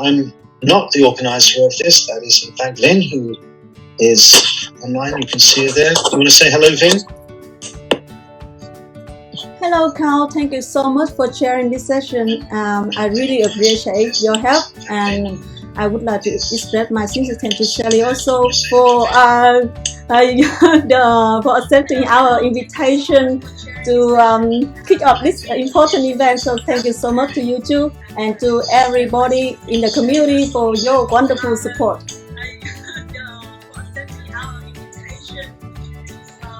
I'm not the organizer of this. That is, in fact, Vin, who is online. You can see her there. Do you want to say hello, Vin? Hello, Carl. Thank you so much for sharing this session. I really appreciate your help, and I would like to express my sincere thanks to Sally also for for accepting our invitation to kick off this important event. So thank you so much to you too, and to everybody in the community for your wonderful support.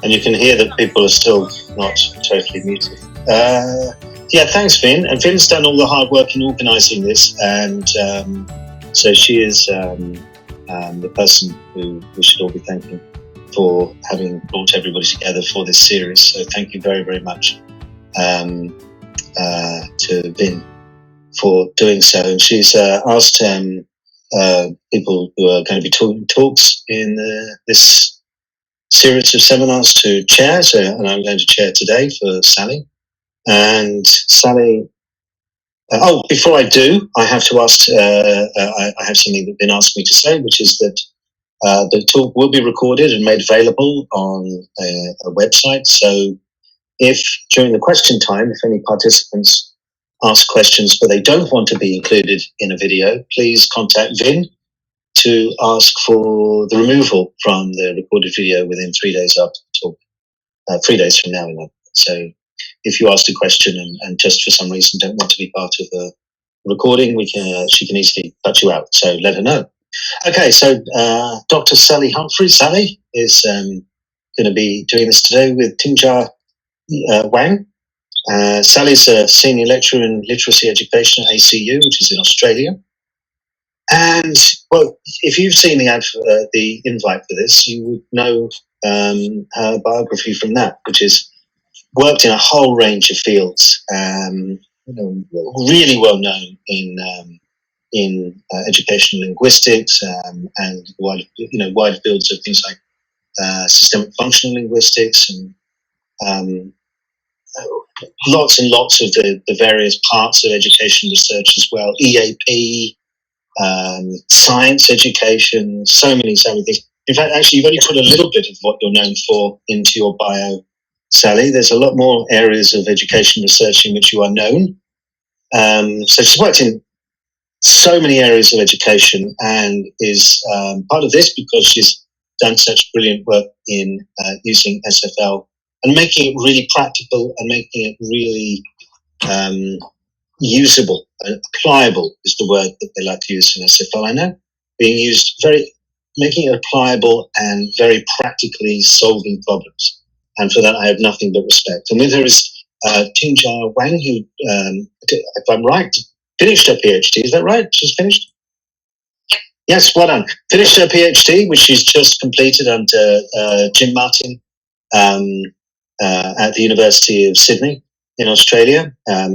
And you can hear that people are still not totally muted. Yeah, thanks, Vin. And Vin's done all the hard work in organising this, and so she is the person who we should all be thanking for having brought everybody together for this series. So thank you very, very much to Vin for doing so. And she's asked people who are going to be talking talks in this series of seminars to chair, and I'm going to chair today for Sally. And Sally, before I do, I have to ask, I have something that's been asked me to say, which is that the talk will be recorded and made available on a website. So if during the question time, if any participants ask questions but they don't want to be included in a video, please contact Vin to ask for the removal from the recorded video within 3 days after the talk, 3 days from now. So if you asked a question and just for some reason don't want to be part of the recording, she can easily cut you out. So let her know. Okay, so Dr. Sally Humphrey, Sally, is going to be doing this today with Tingjia Wang. Sally's a senior lecturer in literacy education at ACU, which is in Australia. And, well, if you've seen the invite for this, you would know her biography from that, which is worked in a whole range of fields, really well known in educational linguistics and wide fields of things like systemic functional linguistics and lots and lots of the various parts of education research as well, EAP, science education, so many things. In fact, actually, you've only put a little bit of what you're known for into your bio, Sally. There's a lot more areas of education research in which you are known. So she's worked in so many areas of education and is part of this because she's done such brilliant work in using SFL and making it really practical and making it really usable and pliable is the word that they like to use in SFL. I know being used making it pliable and very practically solving problems. And for that, I have nothing but respect. And with her is Tingjia Wang, who, if I'm right, finished her PhD. Is that right? She's finished? Yes, well done. Finished her PhD, which she's just completed under Jim Martin at the University of Sydney in Australia.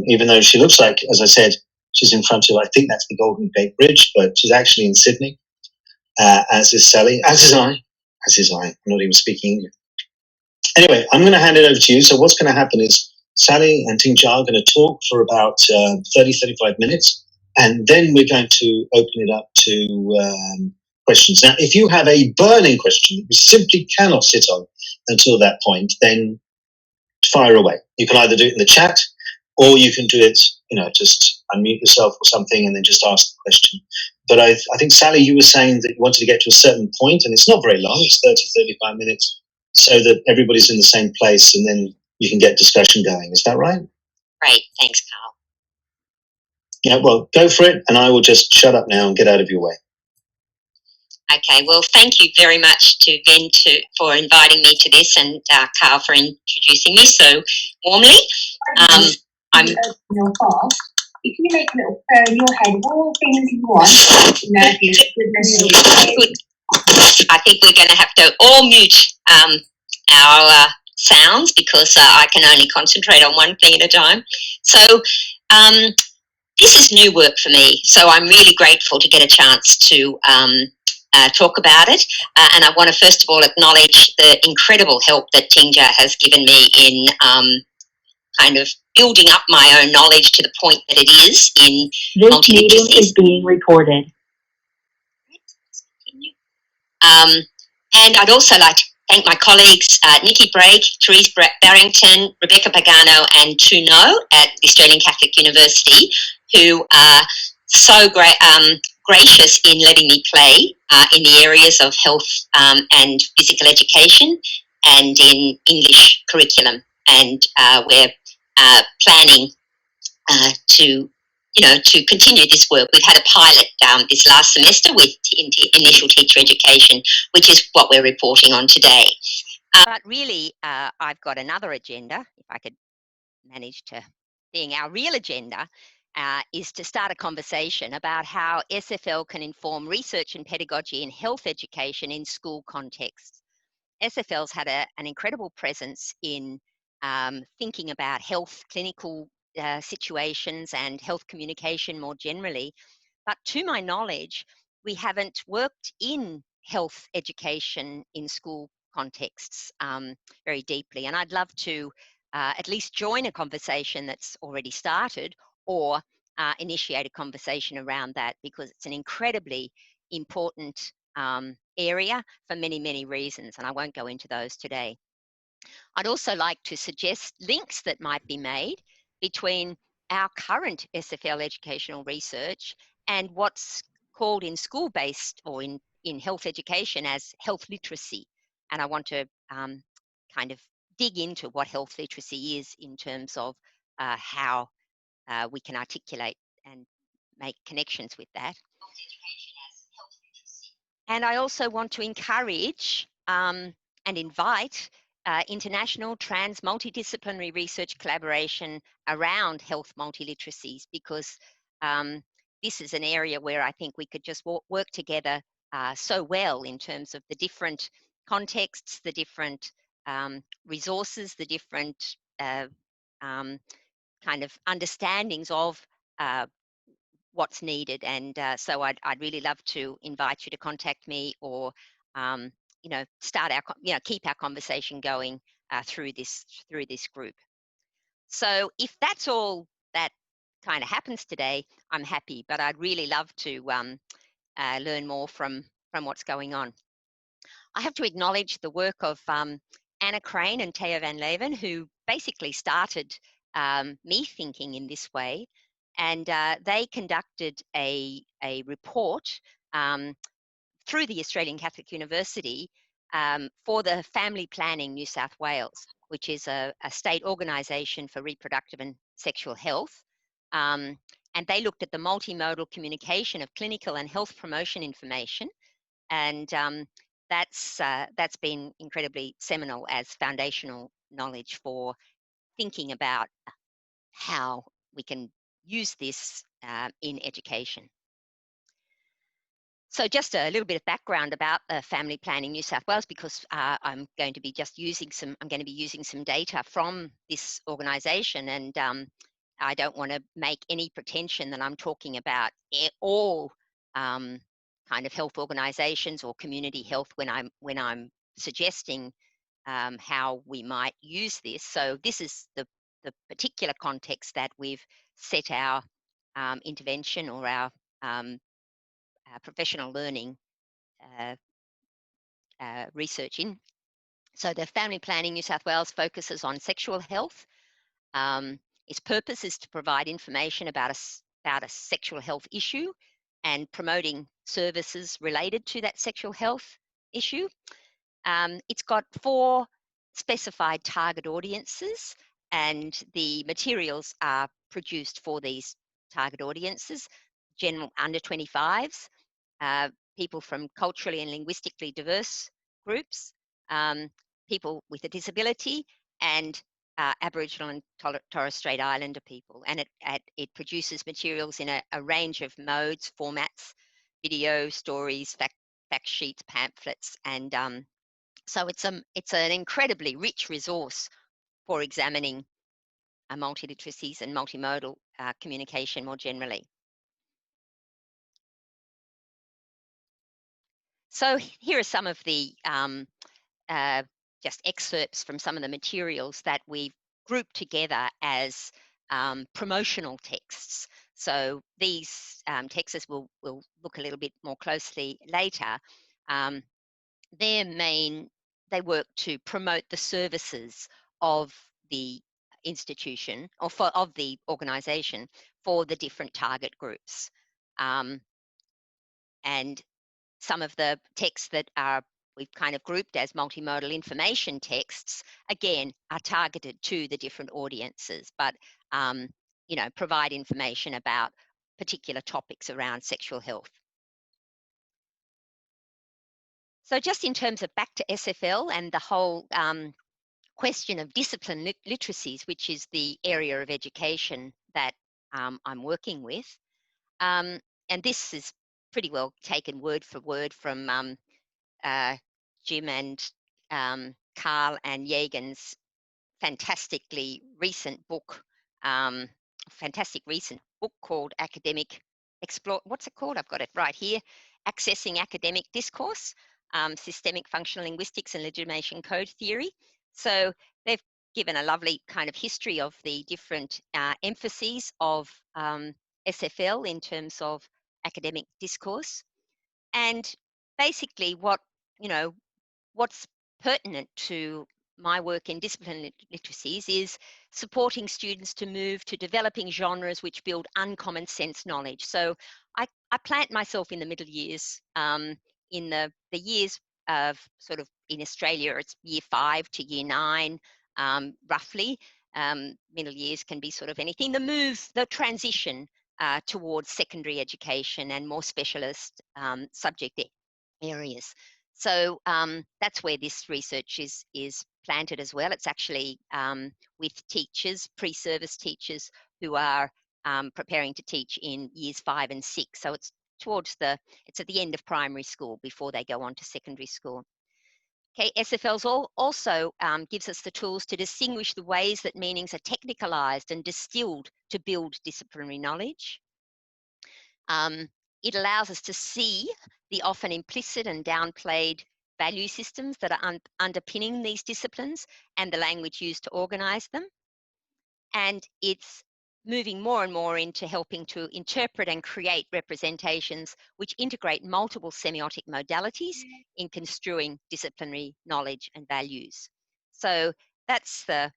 Even though she looks like, as I said, she's in front of, I think that's the Golden Gate Bridge, but she's actually in Sydney, as is Sally, as is I. I'm not even speaking English. Anyway, I'm going to hand it over to you. So what's going to happen is Sally and Tingjia are going to talk for about 35 minutes, and then we're going to open it up to questions. Now, if you have a burning question that you simply cannot sit on until that point, then fire away. You can either do it in the chat, or you can do it, just unmute yourself or something and then just ask the question. But I think, Sally, you were saying that you wanted to get to a certain point, and it's not very long. It's 35 minutes, so that everybody's in the same place, and then you can get discussion going. Is that right? Right. Thanks, Carl. Yeah, well, go for it, and I will just shut up now and get out of your way. Okay, well, thank you very much to Vin for inviting me to this, and Carl for introducing me so warmly. I'm your boss. If you make a little prayer in your head of all things you want, I think we're going to have to all mute our sounds because I can only concentrate on one thing at a time. So this is new work for me, so I'm really grateful to get a chance to talk about it. And I want to first of all acknowledge the incredible help that Tingjia has given me in kind of building up my own knowledge to the point that it is in This meeting is being recorded. And I'd also like to thank my colleagues, Nikki Brake, Therese Barrington, Rebecca Pagano, and Tuno at the Australian Catholic University, who are so gracious in letting me play in the areas of health and physical education and in English curriculum. And we're planning to continue this work. We've had a pilot this last semester with initial teacher education, which is what we're reporting on today. But really, I've got another agenda, if I could manage to, being our real agenda, is to start a conversation about how SFL can inform research and pedagogy in health education in school contexts. SFL's had an incredible presence in thinking about health, clinical situations and health communication more generally. But to my knowledge, we haven't worked in health education in school contexts very deeply. And I'd love to at least join a conversation that's already started or initiate a conversation around that, because it's an incredibly important area for many, many reasons. And I won't go into those today. I'd also like to suggest links that might be made between our current SFL educational research and what's called in school-based or in health education as health literacy. And I want to kind of dig into what health literacy is in terms of how we can articulate and make connections with that. And I also want to encourage and invite international trans multidisciplinary research collaboration around health multiliteracies, because this is an area where I think we could just work together so well in terms of the different contexts, the different resources, the different kind of understandings of what's needed. And so I'd really love to invite you to contact me or start our keep our conversation going through this group. So if that's all that kind of happens today, I'm happy, but I'd really love to learn more from what's going on. I have to acknowledge the work of Anna Crane and Theo van Leeuwen, who basically started me thinking in this way. And they conducted a report through the Australian Catholic University for the Family Planning New South Wales, which is a state organisation for reproductive and sexual health. And they looked at the multimodal communication of clinical and health promotion information. And that's been incredibly seminal as foundational knowledge for thinking about how we can use this in education. So just a little bit of background about Family Planning New South Wales, because I'm going to be using some data from this organisation, and I don't want to make any pretension that I'm talking about all kind of health organisations or community health when I'm suggesting how we might use this. So this is the particular context that we've set our intervention or our professional learning research in. So the Family Planning New South Wales focuses on sexual health. Its purpose is to provide information about a sexual health issue and promoting services related to that sexual health issue. It's got 4 specified target audiences, and the materials are produced for these target audiences: general under 25s, people from culturally and linguistically diverse groups, people with a disability, and Aboriginal and Torres Strait Islander people. And it produces materials in a range of modes, formats: video, stories, fact sheets, pamphlets, and so it's an incredibly rich resource for examining multiliteracies and multimodal communication more generally. So here are some of the just excerpts from some of the materials that we've grouped together as promotional texts. So these texts, we'll look a little bit more closely later. They work to promote the services of the institution or of the organisation for the different target groups. And some of the texts that we've kind of grouped as multimodal information texts, again, are targeted to the different audiences, but provide information about particular topics around sexual health. So just in terms of back to SFL and the whole question of discipline literacies, which is the area of education that I'm working with. And this is pretty well taken word for word from Jim and Carl and Jagen's fantastic recent book called Academic Explore. What's it called? I've got it right here. Accessing Academic Discourse, Systemic Functional Linguistics and Legitimation Code Theory. So they've given a lovely kind of history of the different emphases of SFL in terms of academic discourse. And basically what's pertinent to my work in discipline literacies is supporting students to move to developing genres which build uncommon sense knowledge. So I plant myself in the middle years, in the years of sort of, in Australia, it's year 5 to year 9, roughly. Middle years can be sort of anything. The transition towards secondary education and more specialist subject areas. So that's where this research is planted as well. It's actually with teachers, pre-service teachers who are preparing to teach in years 5 and 6. So it's at the end of primary school before they go on to secondary school. Okay, SFLs also gives us the tools to distinguish the ways that meanings are technicalized and distilled to build disciplinary knowledge. It allows us to see the often implicit and downplayed value systems that are underpinning these disciplines and the language used to organize them. And it's moving more and more into helping to interpret and create representations which integrate multiple semiotic modalities in construing disciplinary knowledge and values. So that's the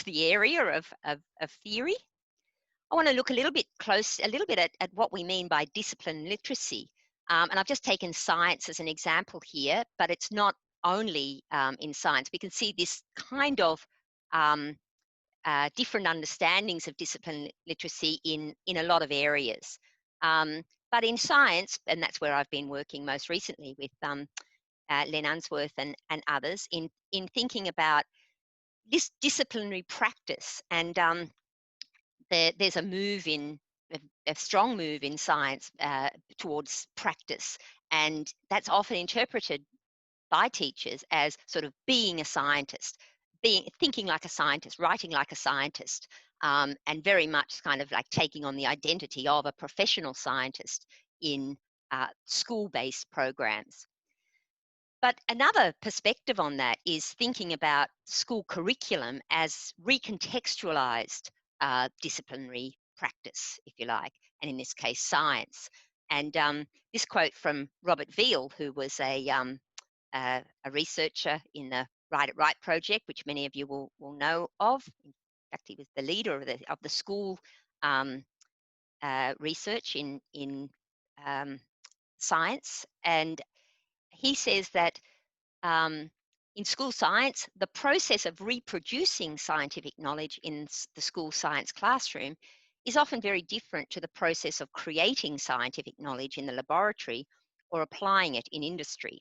area of theory. I want to look a little bit at what we mean by discipline literacy. And I've just taken science as an example here, but it's not only in science. We can see this kind of different understandings of discipline literacy in a lot of areas. But in science, and that's where I've been working most recently with Len Unsworth and others in thinking about this disciplinary practice. And there's a strong move in science towards practice, and that's often interpreted by teachers as sort of being a scientist, thinking like a scientist, writing like a scientist, and very much kind of like taking on the identity of a professional scientist in school-based programs. But another perspective on that is thinking about school curriculum as recontextualized disciplinary practice, if you like, and in this case, science. And this quote from Robert Veal, who was a researcher in the Right at Right project, which many of you will know of. In fact, he was the leader of the school research in science. And he says that in school science, the process of reproducing scientific knowledge in the school science classroom is often very different to the process of creating scientific knowledge in the laboratory or applying it in industry.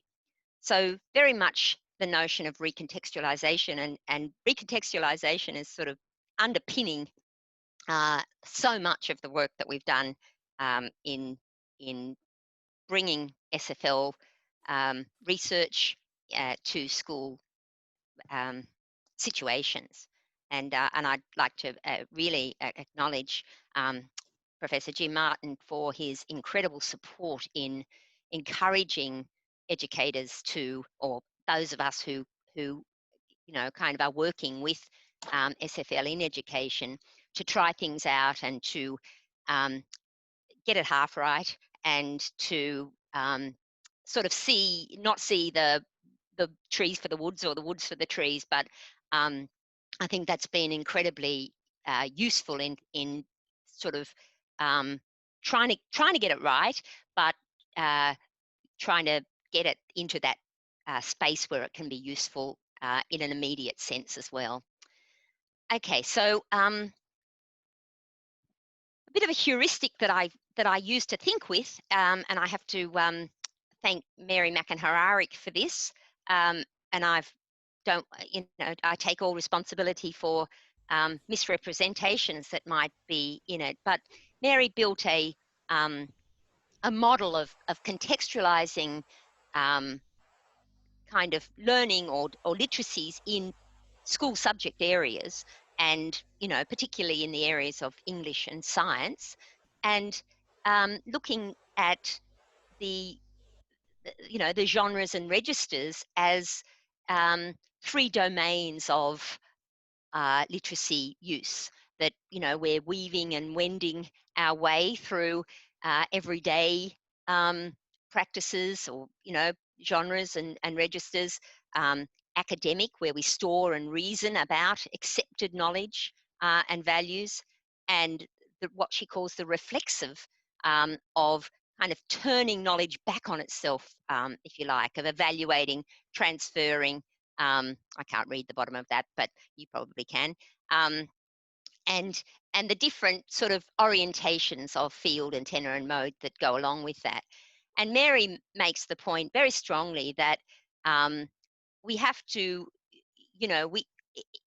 So very much the notion of recontextualization, and recontextualization is sort of underpinning so much of the work that we've done in bringing SFL research to school situations. And I'd like to really acknowledge Professor Jim Martin for his incredible support in encouraging educators to, or those of us who kind of are working with SFL in education, to try things out and to get it half right, and to sort of not see the trees for the woods or the woods for the trees. But I think that's been incredibly useful in sort of trying to get it right, but trying to get it into that space where it can be useful in an immediate sense as well. Okay, so a bit of a heuristic that I use to think with, and I have to thank Mary McIntyre for this, and I take all responsibility for misrepresentations that might be in it. But Mary built a model of contextualizing kind of learning or literacies in school subject areas, and particularly in the areas of English and science, and looking at the genres and registers as three domains of literacy use, that we're weaving and wending our way through everyday practices, or genres and registers, academic, where we store and reason about accepted knowledge and values, and what she calls the reflexive, of kind of turning knowledge back on itself, if you like, of evaluating, transferring. I can't read the bottom of that, but you probably can. And the different sort of orientations of field and tenor and mode that go along with that. And Mary makes the point very strongly that we have to,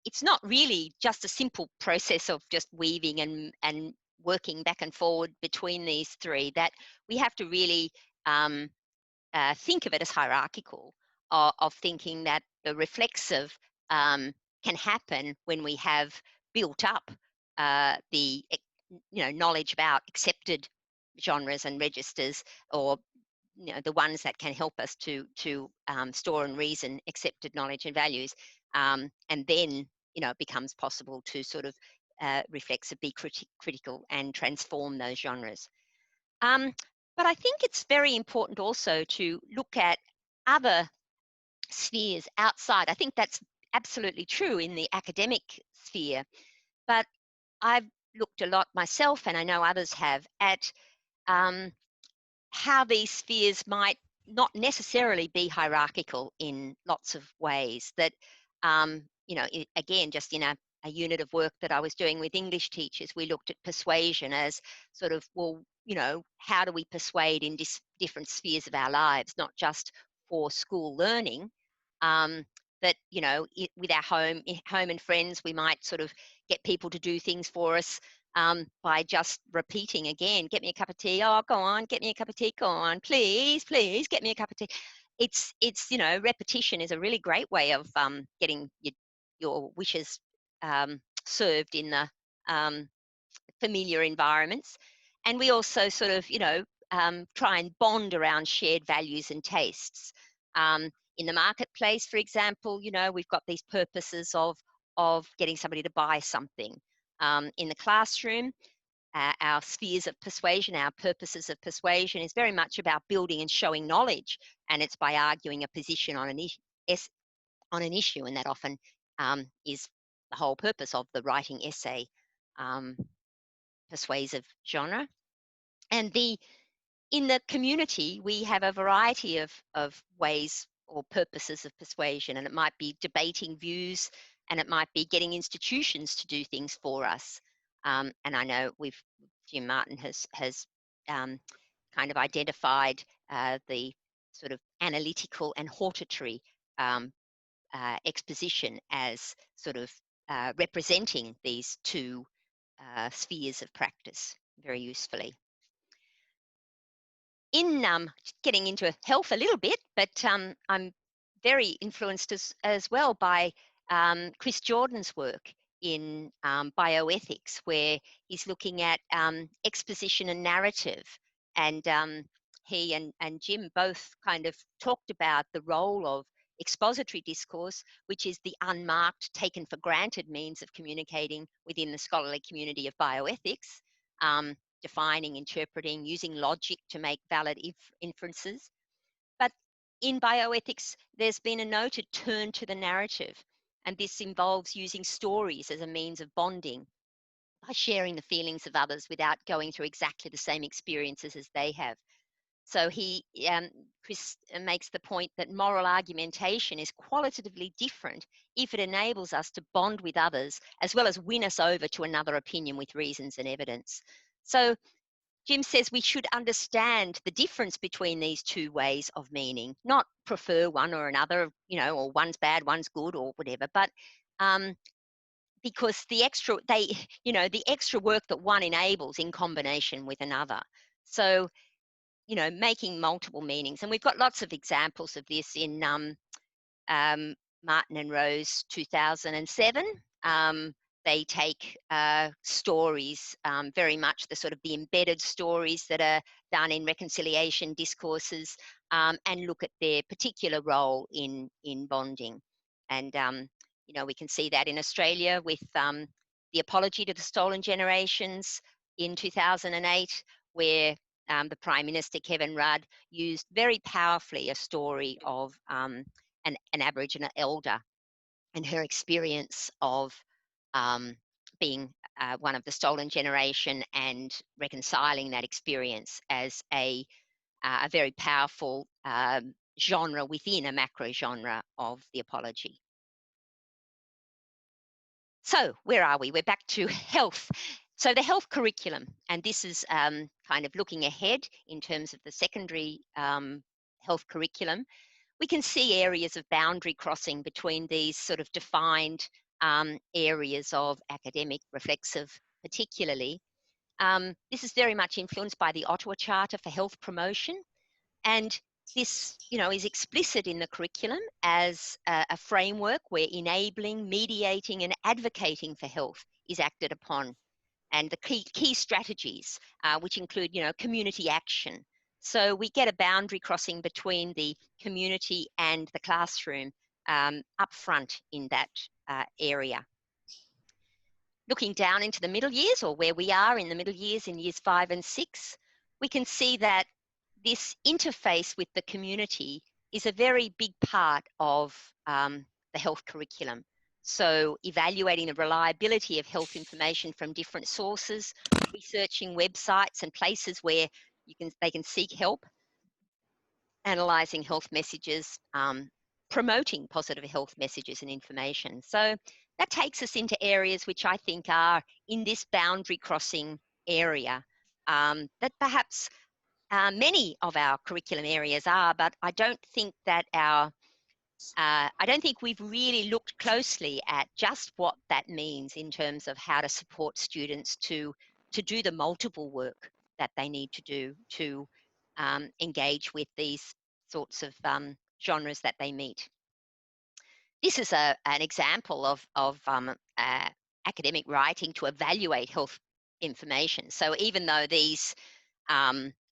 it's not really just a simple process of just weaving and working back and forward between these three, that we have to really think of it as hierarchical, of thinking that the reflexive can happen when we have built up the knowledge about accepted genres and registers, or the ones that can help us to store and reason accepted knowledge and values, and then it becomes possible to sort of reflexive, be critical, and transform those genres. But I think it's very important also to look at other spheres outside. I think that's absolutely true in the academic sphere, but I've looked a lot myself, and I know others have, at how these spheres might not necessarily be hierarchical in lots of ways. That, again, just in a unit of work that I was doing with English teachers, we looked at persuasion as sort of, well, how do we persuade in different spheres of our lives, not just for school learning, that, with our home and friends, we might sort of get people to do things for us by just repeating again, get me a cup of tea. Oh, go on, get me a cup of tea. Go on, please, get me a cup of tea. It's repetition is a really great way of getting your wishes served in the familiar environments. And we also sort of, try and bond around shared values and tastes. In the marketplace, for example, we've got these purposes of getting somebody to buy something. In the classroom, our spheres of persuasion, our purposes of persuasion, is very much about building and showing knowledge, and it's by arguing a position on an issue, and that often is the whole purpose of the writing essay persuasive genre. And in the community, we have a variety of ways or purposes of persuasion, and it might be debating views, and it might be getting institutions to do things for us. And I know Jim Martin has kind of identified the sort of analytical and hortatory exposition as sort of representing these two spheres of practice very usefully. In getting into health a little bit, but I'm very influenced as well by Chris Jordan's work in bioethics, where he's looking at exposition and narrative. And he and Jim both kind of talked about the role of expository discourse, which is the unmarked, taken for granted means of communicating within the scholarly community of bioethics, defining, interpreting, using logic to make valid inferences. But in bioethics, there's been a noted turn to the narrative, and this involves using stories as a means of bonding by sharing the feelings of others without going through exactly the same experiences as they have. So Chris makes the point that moral argumentation is qualitatively different if it enables us to bond with others as well as win us over to another opinion with reasons and evidence. So Jim says we should understand the difference between these two ways of meaning, not prefer one or another, or one's bad, one's good, or whatever, but because the extra work that one enables in combination with another. So, making multiple meanings. And we've got lots of examples of this in Martin and Rose 2007. They take stories, very much the sort of the embedded stories that are done in reconciliation discourses, and look at their particular role in bonding. And we can see that in Australia with the Apology to the Stolen Generations in 2008, where the Prime Minister, Kevin Rudd, used very powerfully a story of an Aboriginal elder and her experience of being one of the stolen generation and reconciling that experience as a very powerful genre within a macro genre of the apology. So where are we? We're back to health. So the health curriculum, and this is kind of looking ahead in terms of the secondary health curriculum. We can see areas of boundary crossing between these sort of defined areas of academic, reflexive, particularly. This is very much influenced by the Ottawa Charter for Health Promotion, and this, is explicit in the curriculum as a framework where enabling, mediating, and advocating for health is acted upon, and the key strategies, which include, community action. So we get a boundary crossing between the community and the classroom up front in that area. Looking down into the middle years, or where we are in the middle years in years 5 and 6, we can see that this interface with the community is a very big part of the health curriculum. So evaluating the reliability of health information from different sources, researching websites and places where they can seek help, analysing health messages, promoting positive health messages and information. So that takes us into areas which I think are in this boundary crossing area that perhaps many of our curriculum areas are, but I don't think that I don't think we've really looked closely at just what that means in terms of how to support students to do the multiple work that they need to do to engage with these sorts of genres that they meet. This is an example of academic writing to evaluate health information. So even though these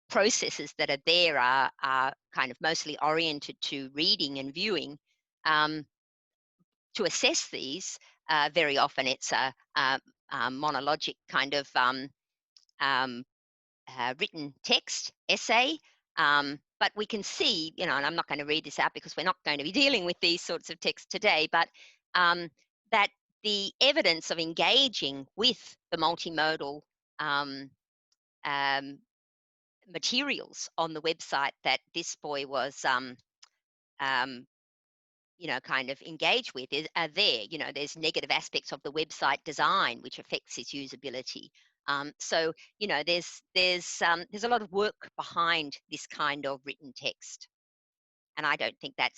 processes that are there are kind of mostly oriented to reading and viewing, to assess these, very often it's a monologic kind of written text, essay, but we can see, and I'm not going to read this out because we're not going to be dealing with these sorts of texts today, but that the evidence of engaging with the multimodal materials on the website that this boy was, kind of engaged with are there. There's negative aspects of the website design which affects its usability. So, there's a lot of work behind this kind of written text, and I don't think that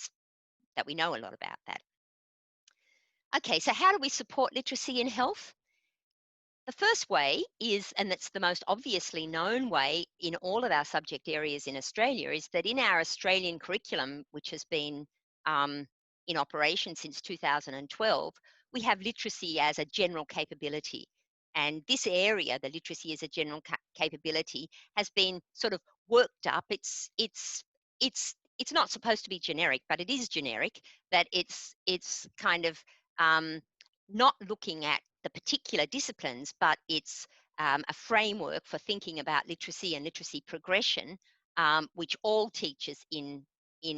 we know a lot about that. Okay, so how do we support literacy in health? The first way is, and that's the most obviously known way in all of our subject areas in Australia, is that in our Australian curriculum, which has been in operation since 2012, we have literacy as a general capability. And this area, the literacy as a general capability, has been sort of worked up. It's it's not supposed to be generic, but it is generic, that it's kind of not looking at the particular disciplines, but it's a framework for thinking about literacy and literacy progression, which all teachers in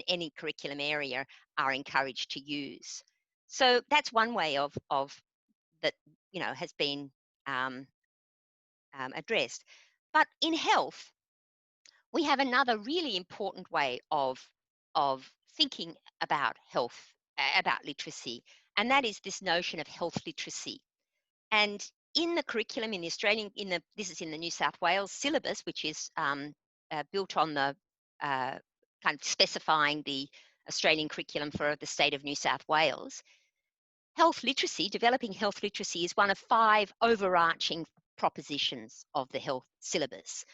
any curriculum area are encouraged to use. So that's one way of that, you know, has been addressed. But in health, we have another really important way of thinking about health, about literacy, and that is this notion of health literacy. And in the curriculum in the Australian, this is in the New South Wales syllabus, which is built on the kind of specifying the Australian curriculum for the state of New South Wales. Health literacy, developing health literacy, is one of 5 overarching propositions of the health syllabus,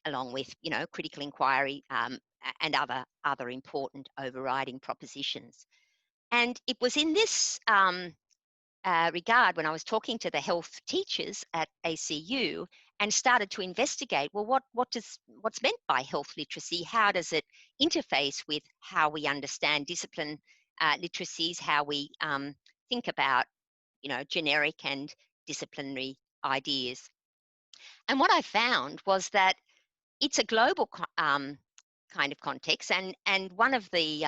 along with, you know, critical inquiry and other important overriding propositions. And it was in this regard when I was talking to the health teachers at ACU and started to investigate, well, what's meant by health literacy? How does it interface with how we understand discipline literacies, how we think about, you know, generic and disciplinary ideas? And what I found was that it's a global kind of context, and one of the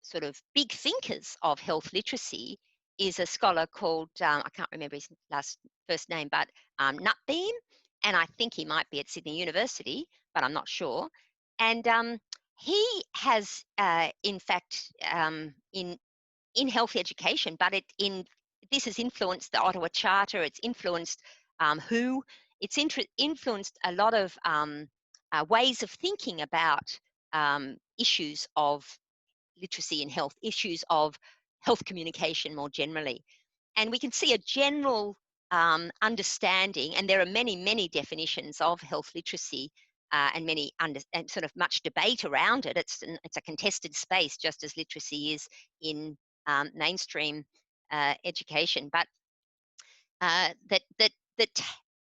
sort of big thinkers of health literacy is a scholar called, I can't remember his first name, but Nutbeam, and I think he might be at Sydney University, but I'm not sure. And he has, in fact, in health education, but this has influenced the Ottawa Charter. It's influenced WHO. It's influenced a lot of ways of thinking about issues of literacy and health, issues of health communication more generally. And we can see a general understanding, and there are many, many definitions of health literacy and many and sort of much debate around it. It's a contested space, just as literacy is in mainstream education, but that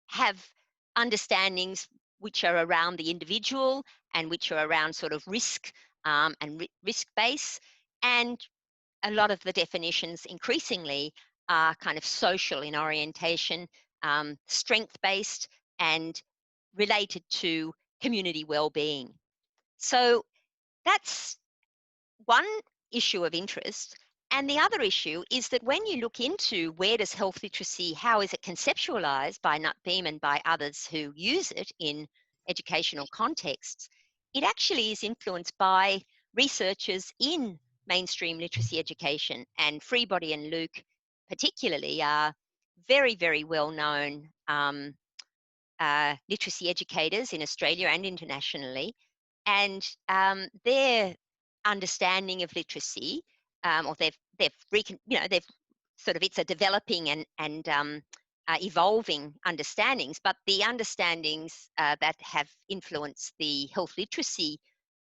have understandings which are around the individual and which are around sort of risk and risk base. And a lot of the definitions increasingly are kind of social in orientation, strength-based, and related to community well-being. So that's one issue of interest. And the other issue is that when you look into where does health literacy, how is it conceptualized by Nutbeam and by others who use it in educational contexts, it actually is influenced by researchers in mainstream literacy education. And Freebody and Luke particularly are very, very well-known literacy educators in Australia and internationally. And their understanding of literacy, or they've sort of, it's a developing and evolving understandings, but the understandings that have influenced the health literacy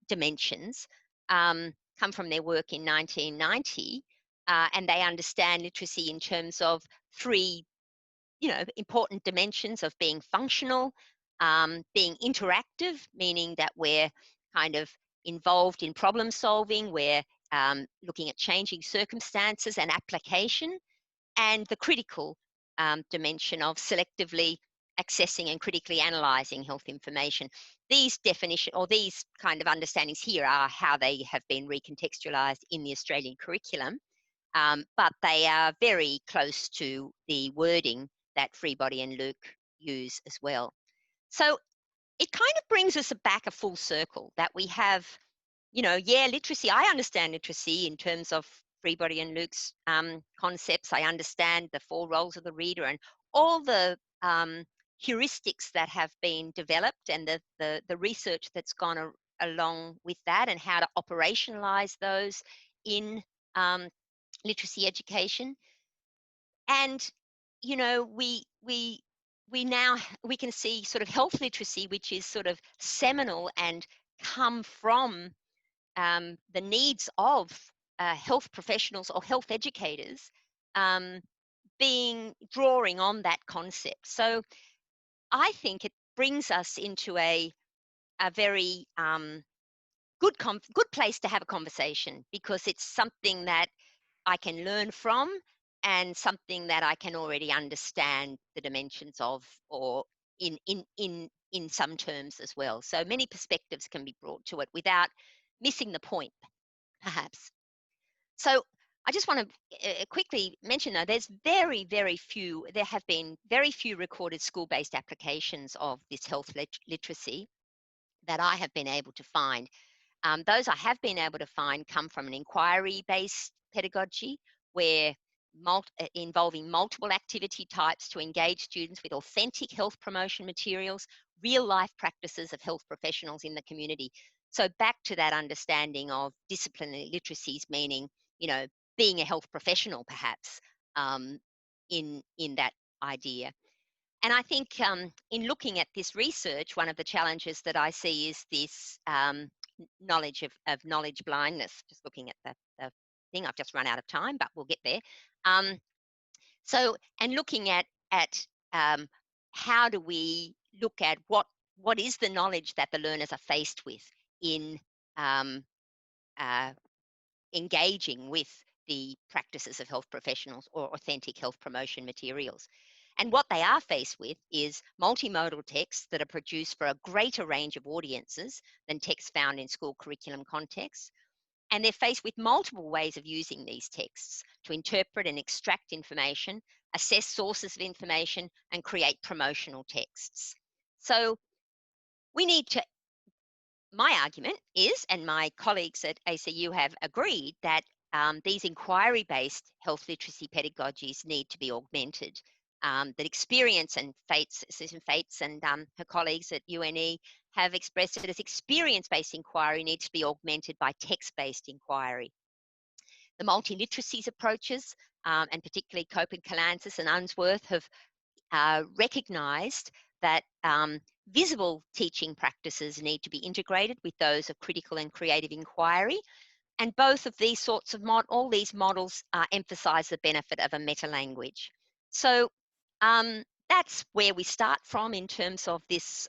dimensions come from their work in 1990, and they understand literacy in terms of 3 important dimensions of being functional, being interactive, meaning that we're kind of involved in problem solving, we're looking at changing circumstances and application, and the critical dimension of selectively accessing and critically analyzing health information. These these kind of understandings here are how they have been recontextualized in the Australian curriculum, but they are very close to the wording that Freebody and Luke use as well. So it kind of brings us back a full circle that we have, literacy. I understand literacy in terms of Freebody and Luke's concepts. I understand the 4 roles of the reader and all the heuristics that have been developed and the research that's gone along with that, and how to operationalize those in literacy education. And we can see sort of health literacy, which is sort of seminal and come from the needs of health professionals or health educators, drawing on that concept. So I think it brings us into a very good place to have a conversation, because it's something that I can learn from, and something that I can already understand the dimensions of, or in some terms as well. So many perspectives can be brought to it without missing the point, perhaps. So I just want to quickly mention, though, there have been very few recorded school-based applications of this health literacy that I have been able to find. Those I have been able to find come from an inquiry-based pedagogy, where involving multiple activity types to engage students with authentic health promotion materials, real-life practices of health professionals in the community. So back to that understanding of disciplinary literacies, meaning, being a health professional, perhaps, in that idea. And I think in looking at this research, one of the challenges that I see is this knowledge of knowledge blindness. Just looking at the thing, I've just run out of time, but we'll get there. And looking at how do we look at what is the knowledge that the learners are faced with in engaging with the practices of health professionals or authentic health promotion materials. And what they are faced with is multimodal texts that are produced for a greater range of audiences than texts found in school curriculum contexts. And they're faced with multiple ways of using these texts to interpret and extract information, assess sources of information, and create promotional texts. So we need to, my argument is, and my colleagues at ACU have agreed, that these inquiry-based health literacy pedagogies need to be augmented. That experience and Susan Fates and her colleagues at UNE have expressed it as experience-based inquiry needs to be augmented by text-based inquiry. The multi-literacies approaches, and particularly Cope and Kalantzis and Unsworth, have recognised that visible teaching practices need to be integrated with those of critical and creative inquiry. And both of these sorts of all these models emphasise the benefit of a meta-language. So that's where we start from in terms of this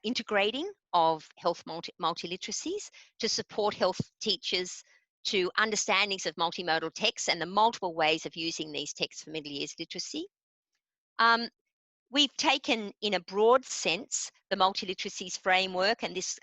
integrating of health multiliteracies to support health teachers to understandings of multimodal texts and the multiple ways of using these texts for middle years literacy. We've taken, in a broad sense, the multiliteracies framework, and this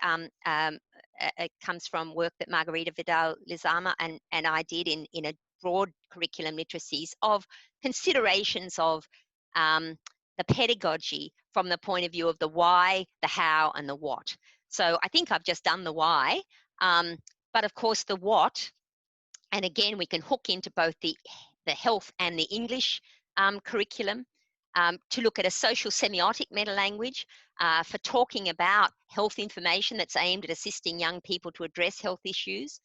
it comes from work that Margarita Vidal-Lizama and I did in a broad curriculum literacies of considerations of the pedagogy from the point of view of the why, the how, and the what. So I think I've just done the why, but of course the what, and again we can hook into both the health and the English curriculum. To look at a social semiotic meta-language for talking about health information that's aimed at assisting young people to address health issues,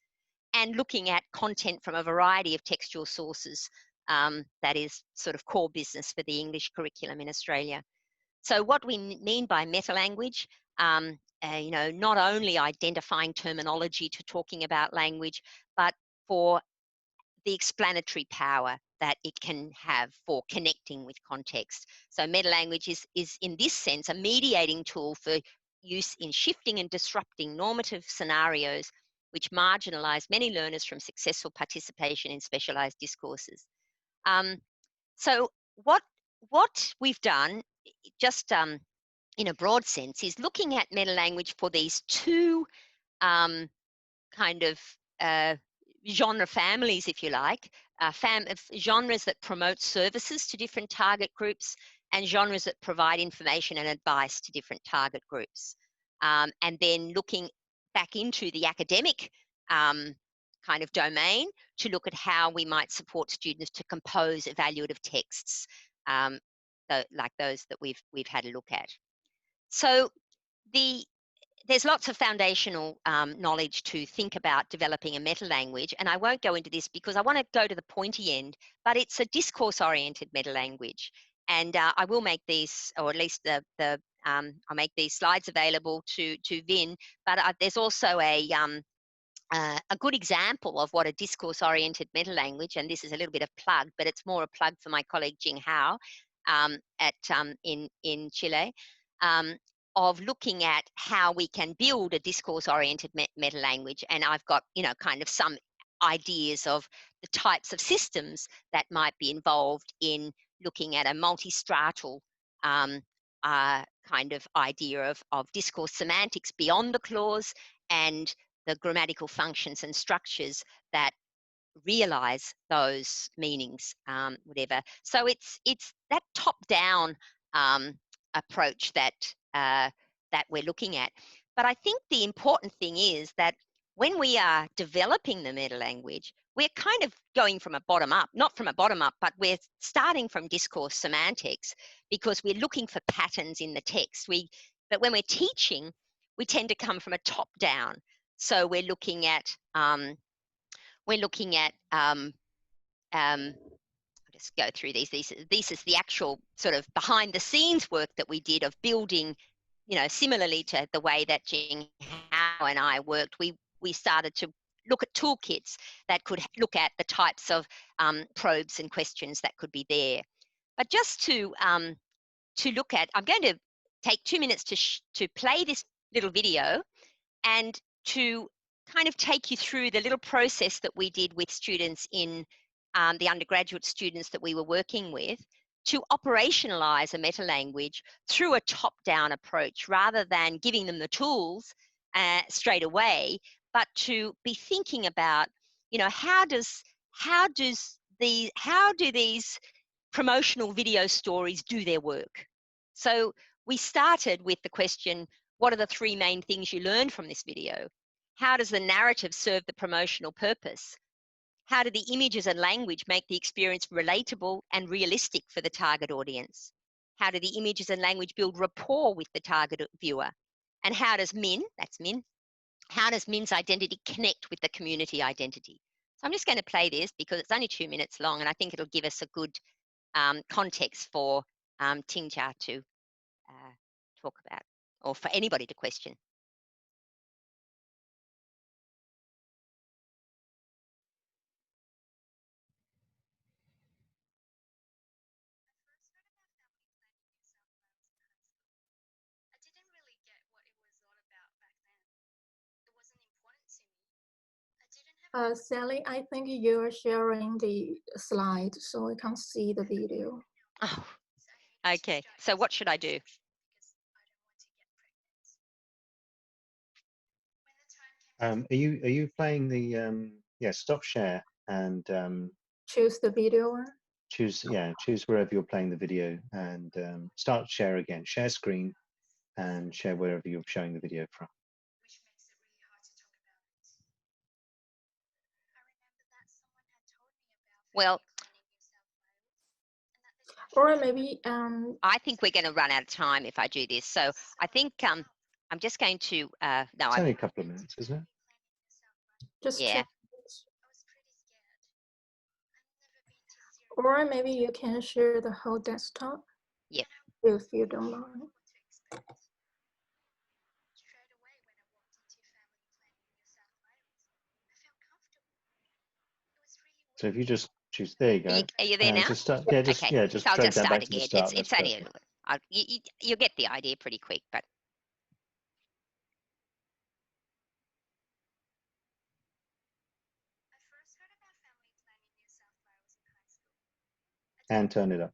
and looking at content from a variety of textual sources that is sort of core business for the English curriculum in Australia. So what we mean by meta-language, not only identifying terminology to talking about language, but for the explanatory power that it can have for connecting with context. So meta-language is in this sense a mediating tool for use in shifting and disrupting normative scenarios which marginalize many learners from successful participation in specialized discourses. So what we've done, just in a broad sense, is looking at meta-language for these two kind of genre families, if you like, genres that promote services to different target groups and genres that provide information and advice to different target groups. And then looking back into the academic kind of domain to look at how we might support students to compose evaluative texts, like those that we've had a look at. So there's lots of foundational knowledge to think about developing a meta-language, and I won't go into this because I want to go to the pointy end, but it's a discourse-oriented meta-language. And I will make these, or at least I'll make these slides available to Vin, but there's also a good example of what a discourse-oriented meta-language, and this is a little bit of plug, but it's more a plug for my colleague Jing Hao in Chile, of looking at how we can build a discourse-oriented meta-language, and I've got, kind of some ideas of the types of systems that might be involved in looking at a multi-stratal kind of idea of discourse semantics beyond the clause and the grammatical functions and structures that realize those meanings, whatever. So it's that top-down approach that that we're looking at. But I think the important thing is that when we are developing the meta-language, we're kind of going from a bottom-up, not from a bottom-up, but we're starting from discourse semantics because we're looking for patterns in the text. But when we're teaching, we tend to come from a top-down. So we're looking at I'll just go through these. This is the actual sort of behind the scenes work that we did of building, similarly to the way that Jing Hao and I worked. We started to look at toolkits that could look at the types of probes and questions that could be there. But just to look at, I'm going to take 2 minutes to play this little video and to kind of take you through the little process that we did with students in the undergraduate students that we were working with to operationalize a meta-language through a top-down approach rather than giving them the tools straight away, but to be thinking about, how do these promotional video stories do their work? So we started with the question, what are the 3 main things you learned from this video? How does the narrative serve the promotional purpose? How do the images and language make the experience relatable and realistic for the target audience? How do the images and language build rapport with the target viewer? And how does how does Min's identity connect with the community identity? So I'm just going to play this because it's only 2 minutes long, and I think it'll give us a good context for Ting Jia to talk about, or for anybody to question. Sally, I think you're sharing the slide, so I can't see the video. Oh, okay. So what should I do? Are you playing the stop share and Choose the video one. choose wherever you're playing the video and start share again. Share screen and share wherever you're showing the video from. Well, or maybe I think we're going to run out of time if I do this. So I think I'm just going to no. It's only a couple of minutes, isn't it? just Yeah. Or maybe you can share the whole desktop. Yep. If you don't mind. So if you just choose, there you go. Are you there now? Just start, yeah, just okay. yeah, just so I'll drag just that start back to the again. start. It's only you'll get the idea pretty quick, but. And turn it up.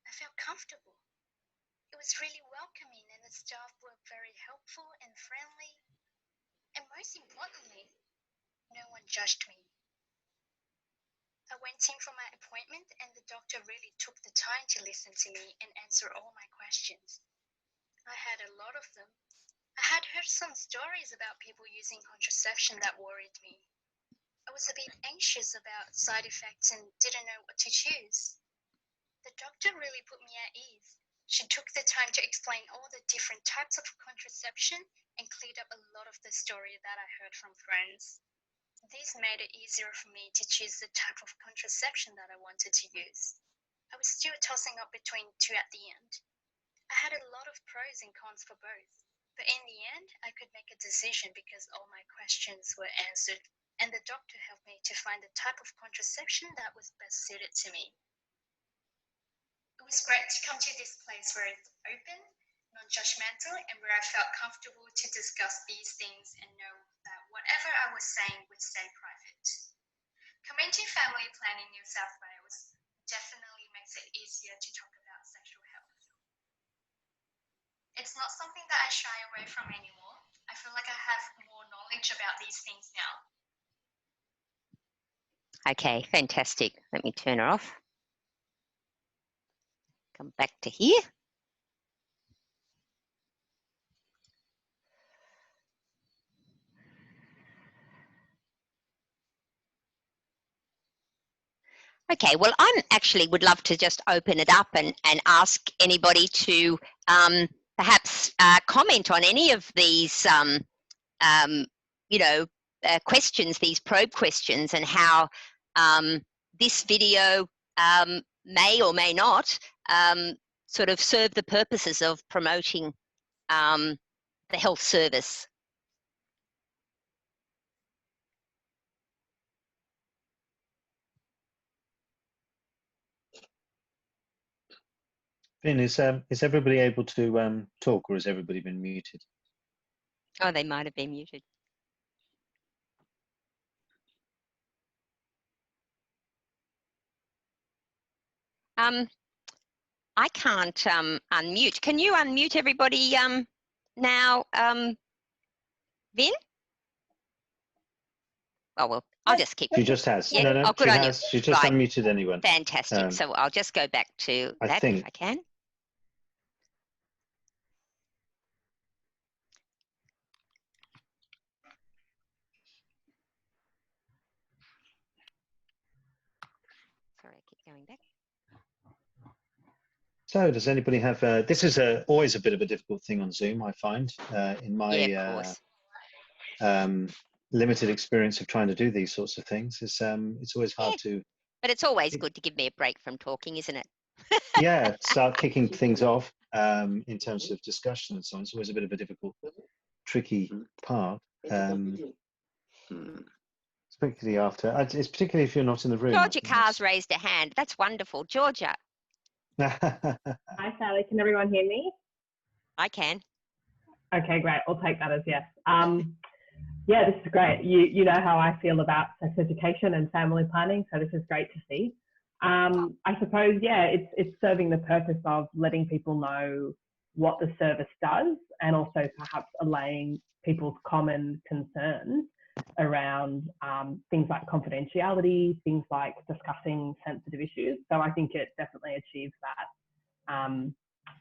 I felt comfortable. It was really welcoming and the staff were very helpful and friendly. And most importantly, no one judged me. I went in for my appointment and the doctor really took the time to listen to me and answer all my questions. I had a lot of them. I had heard some stories about people using contraception that worried me. I was a bit anxious about side effects and didn't know what to choose. The doctor really put me at ease. She took the time to explain all the different types of contraception and cleared up a lot of the story that I heard from friends. This made it easier for me to choose the type of contraception that I wanted to use. I was still tossing up between two at the end. I had a lot of pros and cons for both, but in the end, I could make a decision because all my questions were answered, and the doctor helped me to find the type of contraception that was best suited to me. It was great to come to this place where it's open, non-judgmental, and where I felt comfortable to discuss these things and know that whatever I was saying would stay private. Coming to family planning New South Wales definitely makes it easier to talk about sexual health. It's not something that I shy away from anymore. I feel like I have more knowledge about these things now. Okay, fantastic. Let me turn her off. Come back to here. Okay, well, I actually would love to just open it up and ask anybody to perhaps comment on any of these, questions, these probe questions, and how this video may or may not sort of serve the purposes of promoting the health service. Finn, is everybody able to talk, or has everybody been muted? Oh, they might have been muted. I can't unmute. Can you unmute everybody now, Vin? Oh, well, I'll just keep. She just has. Yeah. No, Oh, good she on you. has. She's just Right. unmuted anyone. Fantastic. So I'll just go back to that if I can. Sorry, I keep going back. So does anybody have, this is always a bit of a difficult thing on Zoom, I find, in my limited experience of trying to do these sorts of things. It's always hard to... But it's always good to give me a break from talking, isn't it? Yeah, start kicking things off in terms of discussion and so on. It's always a bit of a difficult, tricky part. Particularly after, it's particularly if you're not in the room. Georgia Carr's raised a hand. That's wonderful. Georgia. Hi, Sally. Can everyone hear me? I can. Okay, great. I'll take that as yes. Yeah, this is great. You know how I feel about sex education and family planning, so this is great to see. I suppose, yeah, it's serving the purpose of letting people know what the service does and also perhaps allaying people's common concerns around things like confidentiality, things like discussing sensitive issues. So I think it definitely achieves that.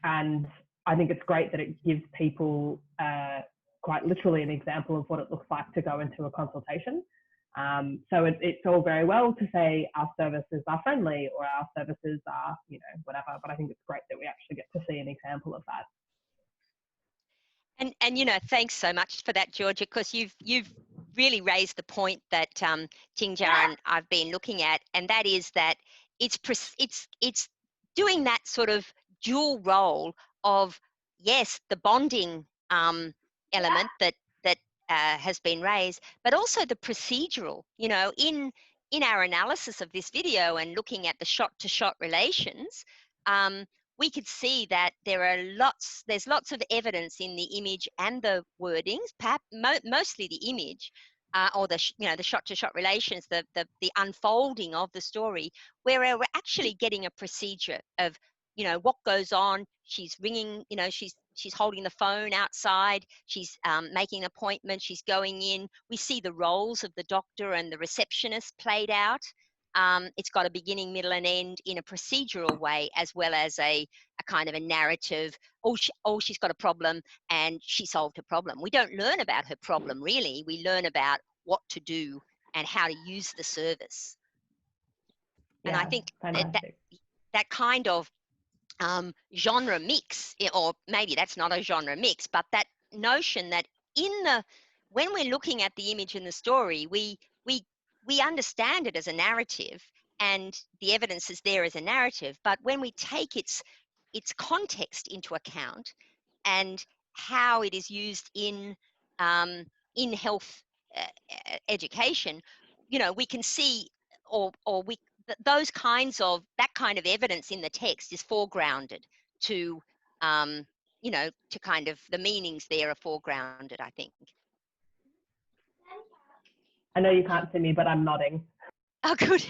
And I think it's great that it gives people quite literally an example of what it looks like to go into a consultation. So it's all very well to say our services are friendly or our services are, whatever, but I think it's great that we actually get to see an example of that. And thanks so much for that, Georgia, because you've really raised the point that Tingjar and I've been looking at, and that is that it's doing that sort of dual role of, yes, the bonding element that has been raised, but also the procedural. In our analysis of this video and looking at the shot-to-shot relations, we could see that there's lots of evidence in the image and the wordings, perhaps mostly the image, or the shot-to-shot relations, the unfolding of the story, where we're actually getting a procedure of you know, what goes on. She's ringing, you know, she's holding the phone outside. She's making an appointment. She's going in. We see the roles of the doctor and the receptionist played out. It's got a beginning, middle, and end in a procedural way, as well as a kind of a narrative. She's got a problem and she solved her problem. We don't learn about her problem, really. We learn about what to do and how to use the service. And I think that kind of genre mix, or maybe that's not a genre mix, but that notion that when we're looking at the image in the story, we understand it as a narrative, and the evidence is there as a narrative. But when we take its context into account and how it is used in health education, you know, we can see, that kind of evidence in the text is foregrounded to, you know, to kind of the meanings there are foregrounded, I think. I know you can't see me, but I'm nodding. Oh, good.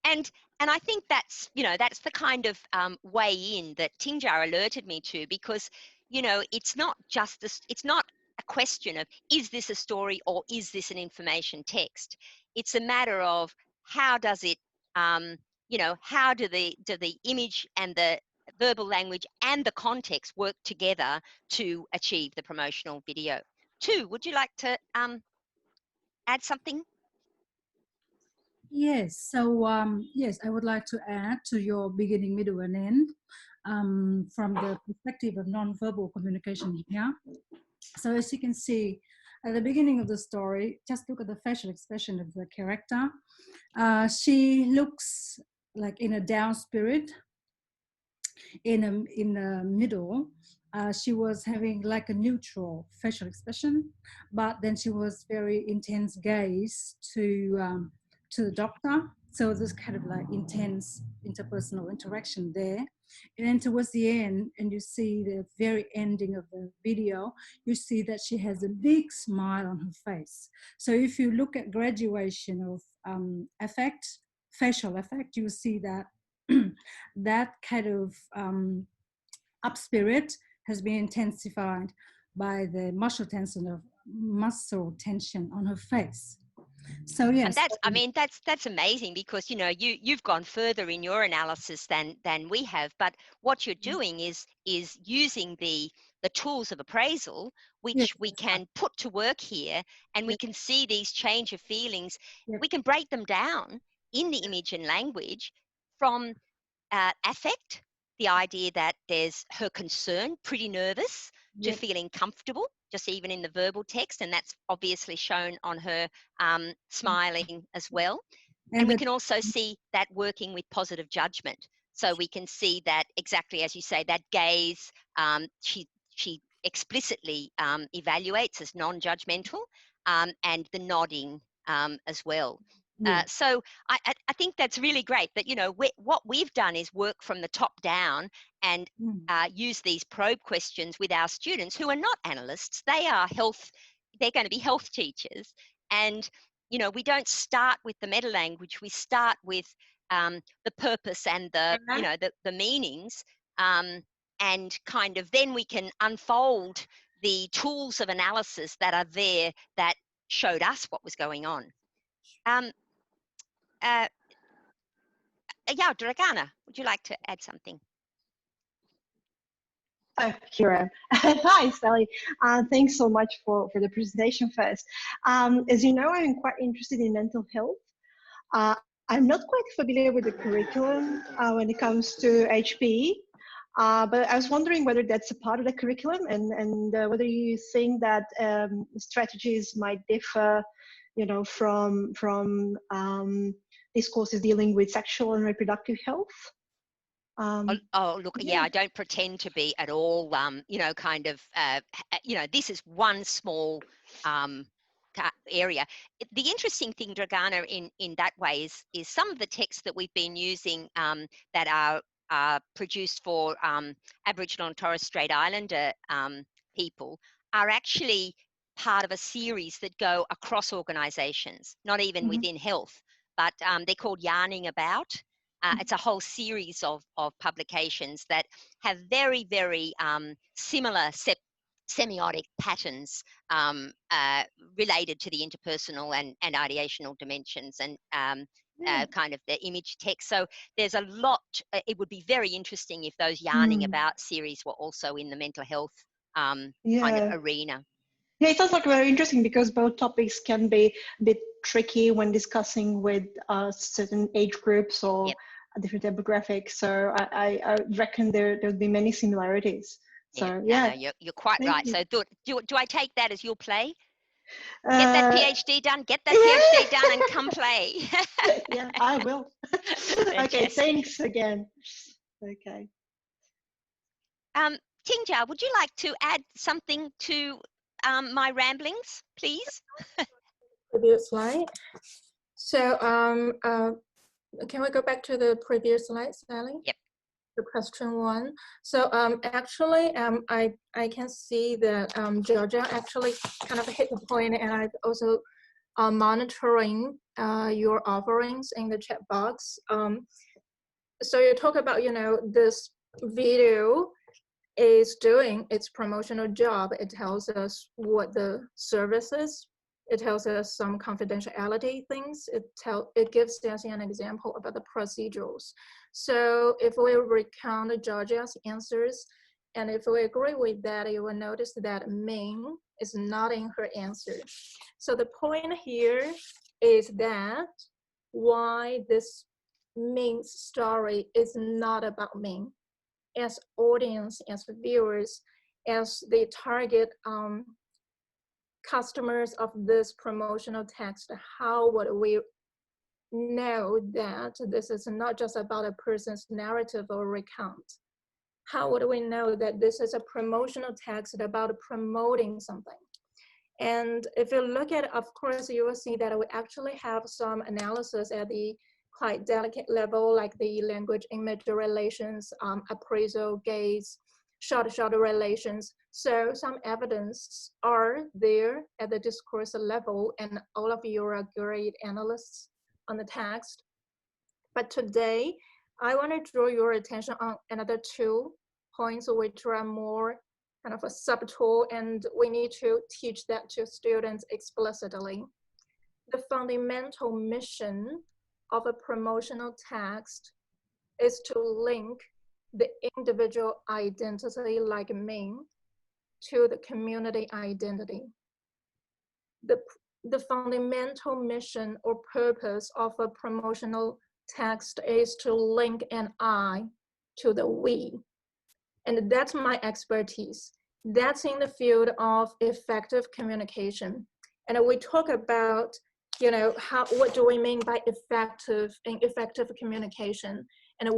And I think that's, you know, that's the kind of way in that Tinjar alerted me to, because, you know, it's not a question of, is this a story or is this an information text? It's a matter of how does it, you know, how do the image and the verbal language and the context work together to achieve the promotional video? Tu, would you like to add something? Yes, so yes, I would like to add to your beginning, middle, and end from the perspective of nonverbal communication here. So as you can see, at the beginning of the story, just look at the facial expression of the character. She looks like in a down spirit. In the middle, she was having like a neutral facial expression, but then she was very intense gaze to the doctor. So this kind of like intense interpersonal interaction there. And then towards the end, and you see the very ending of the video, you see that she has a big smile on her face. So if you look at graduation of affect, facial affect, you see that that kind of up spirit has been intensified by the muscle tension on her face. So yes, and that's amazing, because, you know, you've gone further in your analysis than we have. But what you're doing is using the tools of appraisal, which yes, we can put to work here, and we can see these change of feelings. Yep. We can break them down in the image and language from affect, the idea that there's her concern, pretty nervous, to feeling comfortable, just even in the verbal text, and that's obviously shown on her smiling as well. And we can also see that working with positive judgment. So we can see that, exactly as you say, that gaze, she explicitly evaluates as non-judgmental, and the nodding as well. So I think that's really great that, you know, what we've done is work from the top down and use these probe questions with our students who are not analysts. They are they're going to be health teachers. And, you know, we don't start with the meta language. We start with the purpose and you know, the meanings, and kind of then we can unfold the tools of analysis that are there that showed us what was going on. Yeah, Dragana, would you like to add something? Here. Hi, Sally. Thanks so much for the presentation first. As you know, I'm quite interested in mental health. I'm not quite familiar with the curriculum when it comes to HPE, but I was wondering whether that's a part of the curriculum, and whether you think that strategies might differ, you know, from these courses dealing with sexual and reproductive health. Look, yeah, I don't pretend to be at all, you know, kind of, you know, this is one small area. The interesting thing, Dragana, in that way is some of the texts that we've been using that are produced for Aboriginal and Torres Strait Islander people are actually part of a series that go across organisations, not even within health, but they're called Yarning About. it's a whole series of publications that have very, very similar semiotic patterns related to the interpersonal and ideational dimensions and kind of the image text. So there's a lot. It would be very interesting if those yarning about series were also in the mental health kind of arena. Yeah, it sounds like very interesting because both topics can be a bit tricky when discussing with certain age groups or different demographics. So I reckon there'll be many similarities. So no, you're quite right. You. So do I take that as your play? Get that PhD done. Get that PhD done, and come play. Yeah, I will. Okay, thanks again. Okay. Tingjia, would you like to add something to my ramblings, please? Previous slide. So can we go back to the previous slide, Sally? Yep. The question 1. So actually, I can see that Georgia actually kind of hit the point, and I've also monitoring your offerings in the chat box. So you talk about, this video is doing its promotional job. It tells us what the service is. It tells us some confidentiality things. It gives us an example about the procedures. So if we recount Georgia's answers, and if we agree with that, you will notice that Ming is not in her answer. So the point here is that why this Ming's story is not about Ming. As audience, as viewers, as the target customers of this promotional text, how would we know that this is not just about a person's narrative or recount? How would we know that this is a promotional text about promoting something? And if you look at it, of course, you will see that we actually have some analysis at the quite delicate level, like the language-image relations, appraisal, gaze, shot-to-shot relations. So some evidence are there at the discourse level, and all of you are great analysts on the text. But today, I want to draw your attention on another 2 points which are more kind of a subtle, and we need to teach that to students explicitly. The fundamental mission of a promotional text is to link the individual identity, like Ming, to the community identity. The fundamental mission or purpose of a promotional text is to link an I to the we. And that's my expertise. That's in the field of effective communication. And we talk about, what do we mean by effective communication, and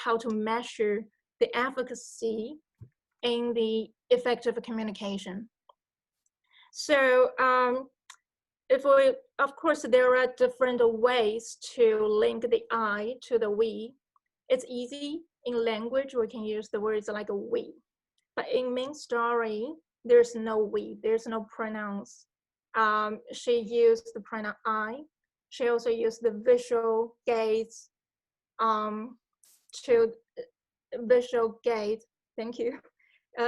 how to measure the efficacy in the effective communication. So of course, there are different ways to link the I to the we. It's easy. In language, we can use the words like a we. But in Ming's story, there's no we, there's no pronouns. She used the pronoun I. She also used the visual gaze thank you.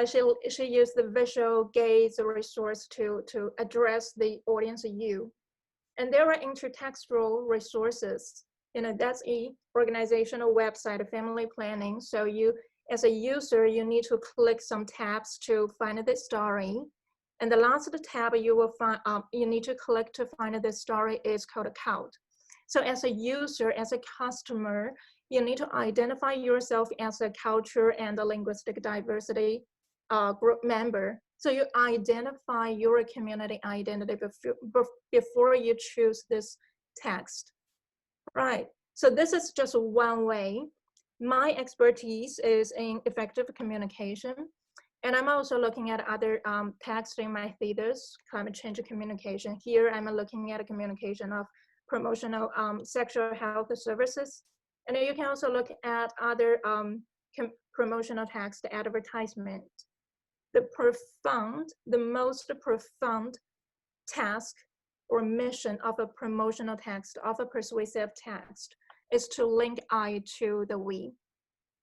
She used the visual gaze resource to address the audience you. And there are intertextual resources. That's a organizational website of family planning. So you, as a user, you need to click some tabs to find the story. And the last tab you will find, you need to click to find the story is called a count. So as a user, as a customer, you need to identify yourself as a culture and a linguistic diversity group member. So you identify your community identity before you choose this text, right? So this is just one way. My expertise is in effective communication, and I'm also looking at other texts in my thesis, climate change communication. Here I'm looking at a communication of promotional sexual health services. And you can also look at other promotional text advertisement. The most profound task or mission of a promotional text, of a persuasive text, is to link I to the we.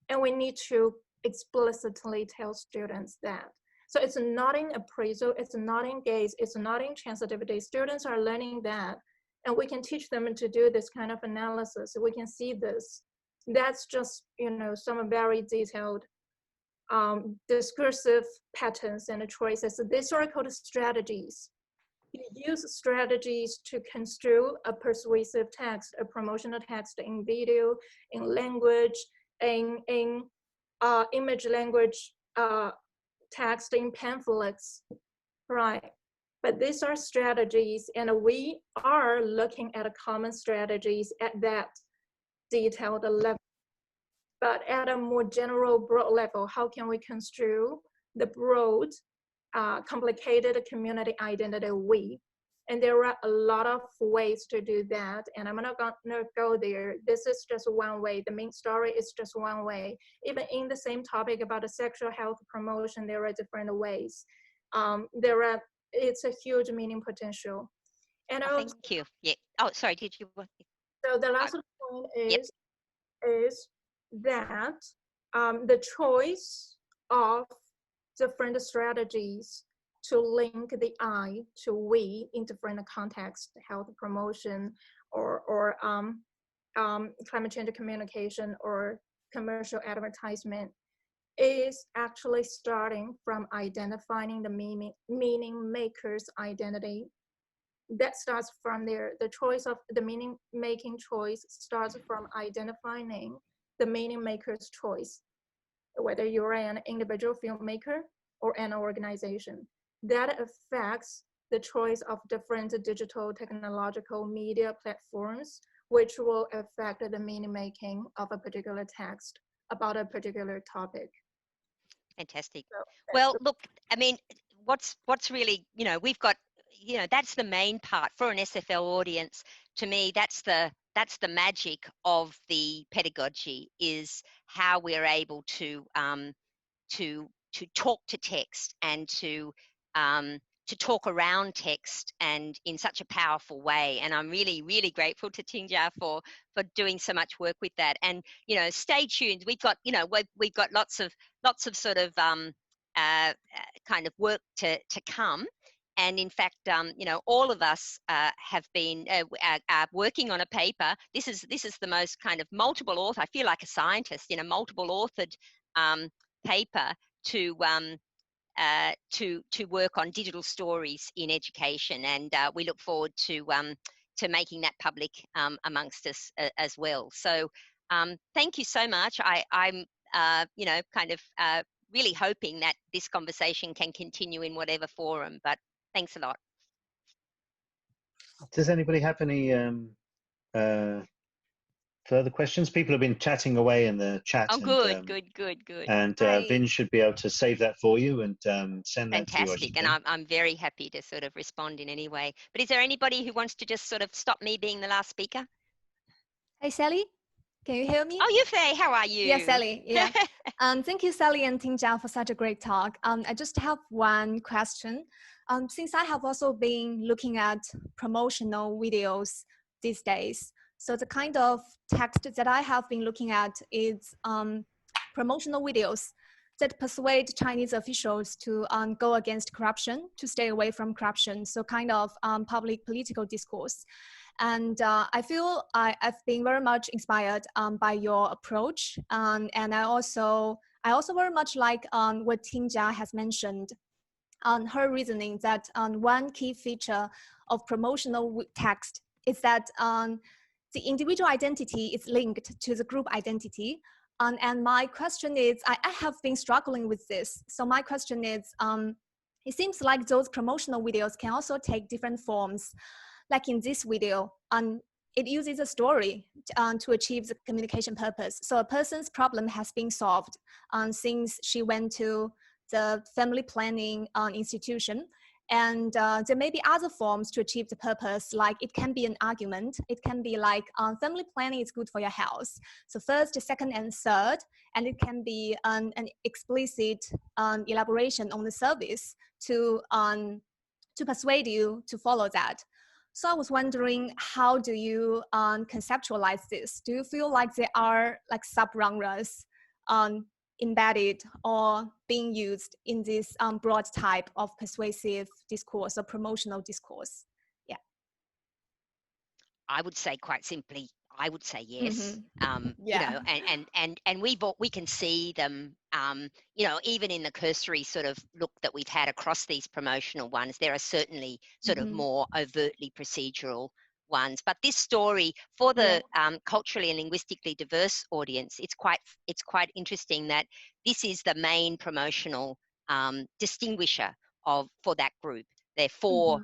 And we need to explicitly tell students that. So it's not in appraisal, it's not in gaze, it's not in transitivity. Students are learning that, and we can teach them to do this kind of analysis. We can see this. That's just, you know, some very detailed discursive patterns and choices. So these are called strategies. You use strategies to construe a persuasive text, a promotional text in video, in language, in image language text, in pamphlets, right? But these are strategies, and we are looking at common strategies at that detailed level. But at a more general, broad level, how can we construe the broad, complicated community identity we? And there are a lot of ways to do that, and I'm not gonna go there. This is just one way. The main story is just one way. Even in the same topic about the sexual health promotion, there are different ways. It's a huge meaning potential. And thank you. Yeah. Oh, sorry. Did you? So the last point is that the choice of different strategies to link the I to we in different contexts, health promotion or climate change communication or commercial advertisement, is actually starting from identifying the meaning maker's identity. That starts from there. The choice of the meaning making choice starts from identifying the meaning maker's choice, whether you're an individual filmmaker or an organization. That affects the choice of different digital technological media platforms, which will affect the meaning making of a particular text about a particular topic. Fantastic. Well, look, I mean, what's really, you know, we've got, you know, that's the main part for an SFL audience. To me, that's the magic of the pedagogy, is how we're able to talk to text and to talk around text and in such a powerful way. And I'm really, really grateful to Tingjia for doing so much work with that. And, you know, stay tuned. We've got, you know, we've got lots of sort of kind of work to come. And in fact, you know, all of us have been working on a paper. This is the most kind of multiple author. I feel like a scientist in a multiple authored paper to work on digital stories in education, and we look forward to making that public amongst us as well. So thank you so much. I'm you know, kind of really hoping that this conversation can continue in whatever forum, but thanks a lot. Does anybody have any further questions? People have been chatting away in the chat. Oh, good, good. And Vin should be able to save that for you and send that to you. Fantastic, and I'm very happy to sort of respond in any way. But is there anybody who wants to just sort of stop me being the last speaker? Hey, Sally, can you hear me? Oh, Yufei, how are you? Yeah, Sally, yeah. Thank you, Sally and Tingjia, for such a great talk. I just have one question. Since I have also been looking at promotional videos these days, so the kind of text that I have been looking at is promotional videos that persuade Chinese officials to go against corruption, to stay away from corruption, so kind of public political discourse. And I feel I've been very much inspired by your approach. And I also very much like what Tingjia has mentioned on her reasoning that one key feature of promotional text is that the individual identity is linked to the group identity. And my question is, I have been struggling with this. So my question is, it seems like those promotional videos can also take different forms. Like in this video, it uses a story to achieve the communication purpose. So a person's problem has been solved since she went to the family planning institution. And there may be other forms to achieve the purpose, like it can be an argument. It can be like family planning is good for your health. So first, second, and third. And it can be an explicit elaboration on the service to persuade you to follow that. So I was wondering, how do you conceptualize this? Do you feel like there are like sub-genres embedded or being used in this broad type of persuasive discourse or promotional discourse? Yeah. I would say quite simply, I would say yes. Yeah. And we can see them, even in the cursory sort of look that we've had across these promotional ones. There are certainly sort of more overtly procedural ones, but this story for the culturally and linguistically diverse audience, it's quite interesting that this is the main promotional distinguisher for that group. They're four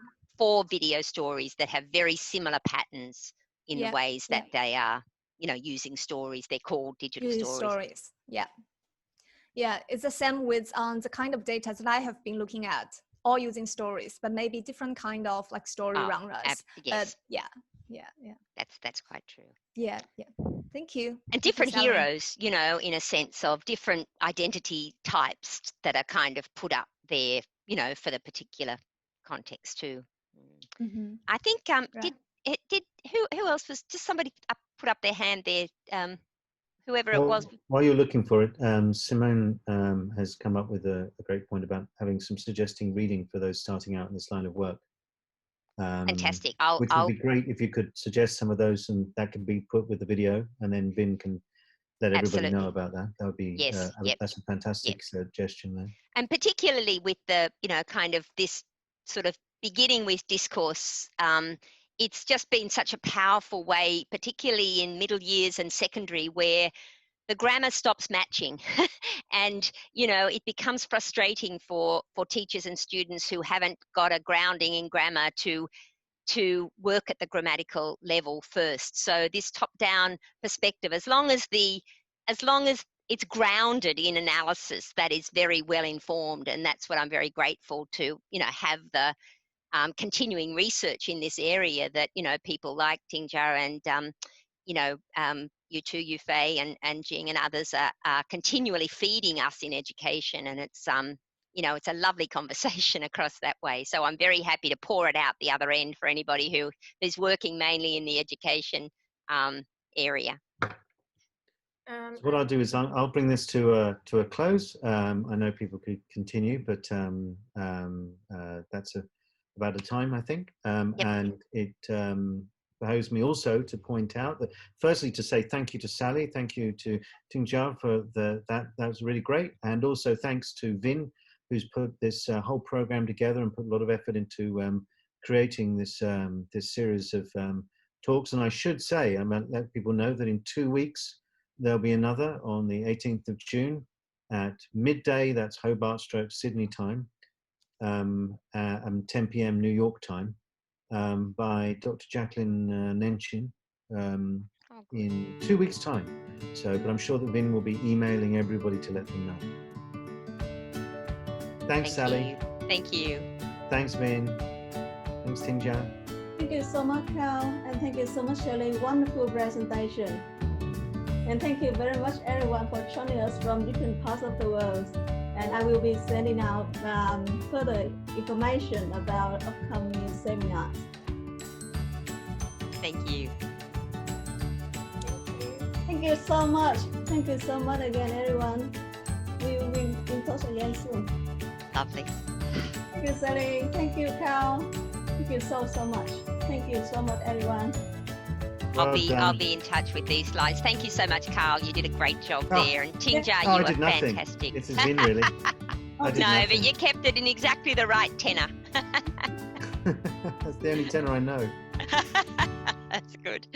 video stories that have very similar patterns in the ways that they are, using stories. They're called digital stories. Yeah, it's the same with the kind of data that I have been looking at, all using stories, but maybe different kind of like story genres. Yes. Yeah. That's quite true. Yeah. Thank you. And different heroes, in a sense of different identity types that are kind of put up there, for the particular context too. I think who else was, just somebody put up their hand there, whoever it was. While you're looking for it, Simone has come up with a great point about having some suggesting reading for those starting out in this line of work. Fantastic. Which would be great if you could suggest some of those, and that could be put with the video, and then Vin can let everybody know about that. That would be that's a fantastic suggestion there. And particularly with the kind of this sort of beginning with discourse, it's just been such a powerful way, particularly in middle years and secondary, where the grammar stops matching and it becomes frustrating for teachers and students who haven't got a grounding in grammar to work at the grammatical level first. So this top-down perspective, as long as it's grounded in analysis, that is very well informed, and that's what I'm very grateful to have the continuing research in this area that people like Tingjia and you too, Yufei and Jing and others are continually feeding us in education, and it's it's a lovely conversation across that way. So I'm very happy to pour it out the other end for anybody who is working mainly in the education area. So what I'll do is I'll bring this to a close. I know people could continue, but that's about a time, I think, and it behoves me also to point out that, firstly, to say thank you to Sally, thank you to Tingjia for that was really great, and also thanks to Vin, who's put this whole program together and put a lot of effort into creating this series of talks. And I should say, I'm going to let people know that in 2 weeks there'll be another on the 18th of June at midday. That's Hobart / Sydney time, 10 p.m. New York time, by Dr. Jacqueline Nenchin in 2 weeks' time. So, but I'm sure that Vin will be emailing everybody to let them know. Thanks, Sally. Thank you. Thanks, Vin. Thanks, Tingjia. Thank you so much, Carl, and thank you so much, Shirley. Wonderful presentation. And thank you very much, everyone, for joining us from different parts of the world. And I will be sending out further information about upcoming seminars. Thank you. Thank you so much. Thank you so much again, everyone. We will be in touch again soon. Lovely. Thank you, Sally. Thank you, Carl. Thank you so much. Thank you so much, everyone. I'll be in touch with these slides. Thank you so much, Carl. You did a great job there. And Tingjia, you were fantastic. This has been really. No, but you kept it in exactly the right tenor. That's the only tenor I know. That's good.